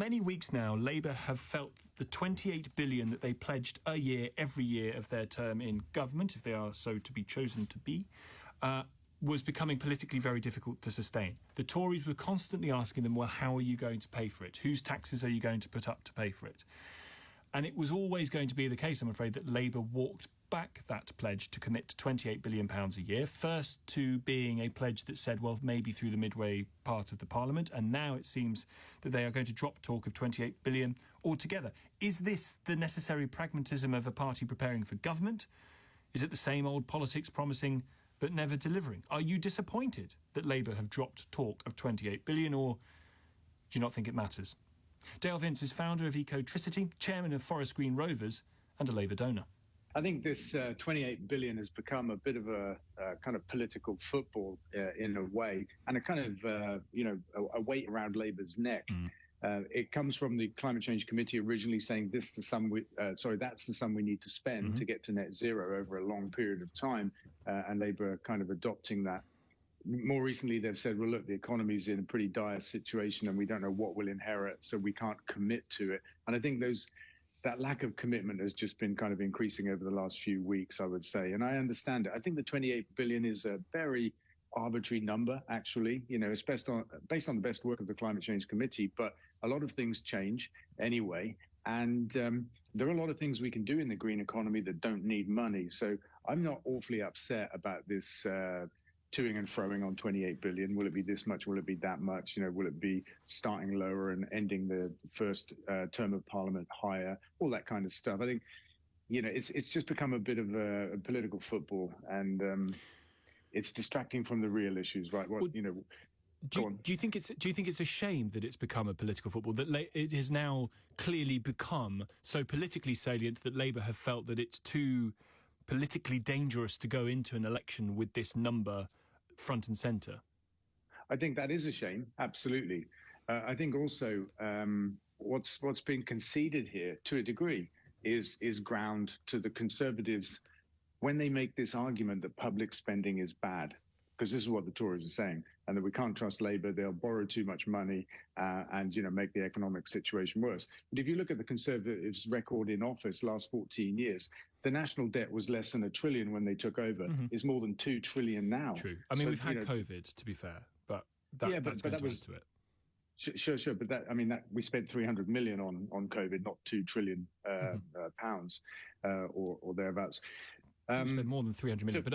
Many weeks now, Labour have felt the £28 billion that they pledged a year, every year of their term in government, if they are so to be chosen to be, was becoming politically very difficult to sustain. The Tories were constantly asking them, well, how are you going to pay for it? Whose taxes are you going to put up to pay for it? And it was always going to be the case, I'm afraid, that Labour walked back that pledge to commit to £28 billion a year, first to being a pledge that said, well, maybe through the midway part of the Parliament, and now it seems that they are going to drop talk of £28 billion altogether. Is this the necessary pragmatism of a party preparing for government? Is it the same old politics promising but never delivering? Are you disappointed that Labour have dropped talk of £28 billion, or do you not think it matters? Dale Vince is founder of Ecotricity, chairman of Forest Green Rovers, and a Labour donor. I think this 28 billion has become a bit of a kind of political football in a way, and a kind of, a weight around Labour's neck. It comes from the Climate Change Committee originally saying that's the sum we need to spend to get to net zero over a long period of time, and Labour kind of adopting that. More recently, they've said, well, look, the economy's in a pretty dire situation and we don't know what we'll inherit, so we can't commit to it. And I think that lack of commitment has just been kind of increasing over the last few weeks, I would say. And I understand it. I think the 28 billion is a very arbitrary number, actually. It's based on the best work of the Climate Change Committee, but a lot of things change anyway. And there are a lot of things we can do in the green economy that don't need money. So I'm not awfully upset about this toing and froing on 28 billion. Will it be this much? Will it be that much? Will it be starting lower and ending the first term of Parliament higher? All that kind of stuff. I think, it's just become a bit of a political football, and it's distracting from the real issues, right? Do you think it's a shame that it's become a political football, that it has now clearly become so politically salient that Labour have felt that it's too politically dangerous to go into an election with this number front and centre? I think that is a shame, absolutely. I think also what's been conceded here, to a degree, is ground to the Conservatives when they make this argument that public spending is bad, because this is what the Tories are saying, and that we can't trust Labour, they'll borrow too much money and make the economic situation worse. But if you look at the Conservatives' record in office last 14 years, the national debt was less than $1 trillion when they took over. It's more than $2 trillion now. True. I mean, we've had COVID, to be fair, but that's going to add to it. Sure. But that we spent 300 million on COVID, not 2 trillion pounds or thereabouts. We spent more than 300 million, but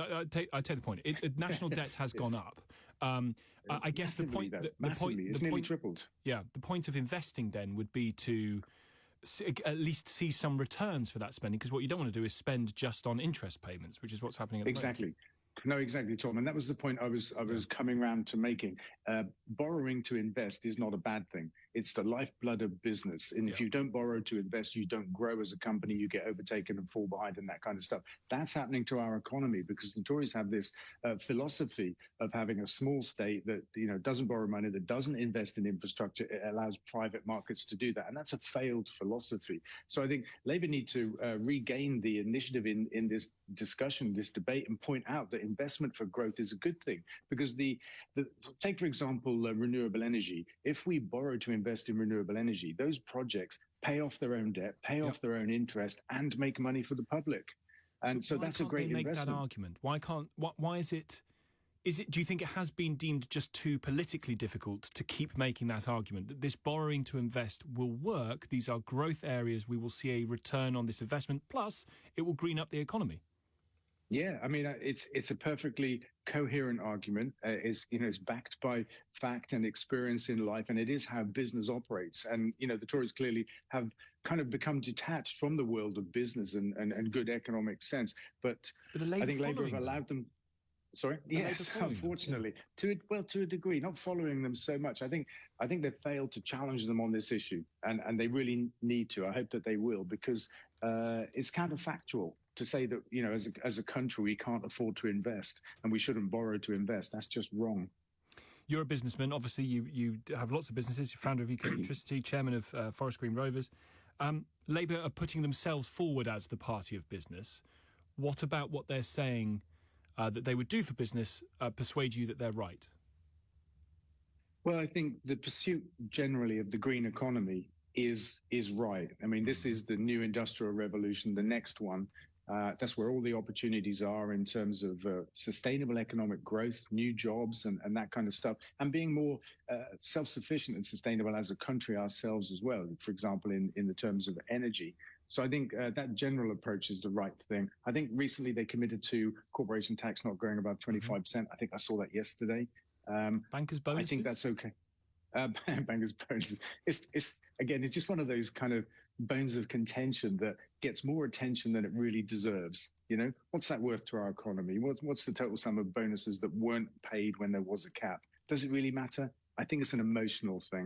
I take the point. National debt has gone up. I guess the point, it's nearly tripled. Yeah, the point of investing then would be to at least see some returns for that spending, because what you don't want to do is spend just on interest payments, which is what's happening at the moment. No, exactly, Tom. And that was the point I was coming round to making. Borrowing to invest is not a bad thing. It's the lifeblood of business. And if you don't borrow to invest, you don't grow as a company, you get overtaken and fall behind and that kind of stuff. That's happening to our economy because the Tories have this philosophy of having a small state that, doesn't borrow money, that doesn't invest in infrastructure. It allows private markets to do that. And that's a failed philosophy. So I think Labour need to regain the initiative in this discussion, this debate, and point out that investment for growth is a good thing, because take, for example, renewable energy. If we borrow to invest in renewable energy, those projects pay off their own debt, pay off their own interest, and make money for the public. And so that's a great investment. Why can't they make that argument? Why is it? Do you think it has been deemed just too politically difficult to keep making that argument, that this borrowing to invest will work? These are growth areas. We will see a return on this investment. Plus, it will green up the economy. Yeah, I mean, it's a perfectly coherent argument. It's backed by fact and experience in life, and it is how business operates. And, the Tories clearly have kind of become detached from the world of business and good economic sense. But I think Labour have allowed them... Sorry? Yes, unfortunately. To a degree, not following them so much. I think they've failed to challenge them on this issue, and they really need to. I hope that they will, because it's counterfactual to say that, as a country, we can't afford to invest and we shouldn't borrow to invest. That's just wrong. You're a businessman. Obviously, you have lots of businesses. You're founder of Ecotricity, chairman of Forest Green Rovers. Labour are putting themselves forward as the party of business. What about what they're saying that they would do for business persuade you that they're right? Well, I think the pursuit generally of the green economy is right. I mean, this is the new industrial revolution, the next one. That's where all the opportunities are in terms of sustainable economic growth, new jobs, and that kind of stuff, and being more self-sufficient and sustainable as a country ourselves as well, for example, in the terms of energy. So I think that general approach is the right thing. I think recently they committed to corporation tax not going above 25%. I think I saw that yesterday. Bankers' bonuses? I think that's okay. Bankers' bonuses. It's just one of those kind of bones of contention that gets more attention than it really deserves. You know, what's that worth to our economy? What's the total sum of bonuses that weren't paid when there was a cap? Does it really matter? I think it's an emotional thing.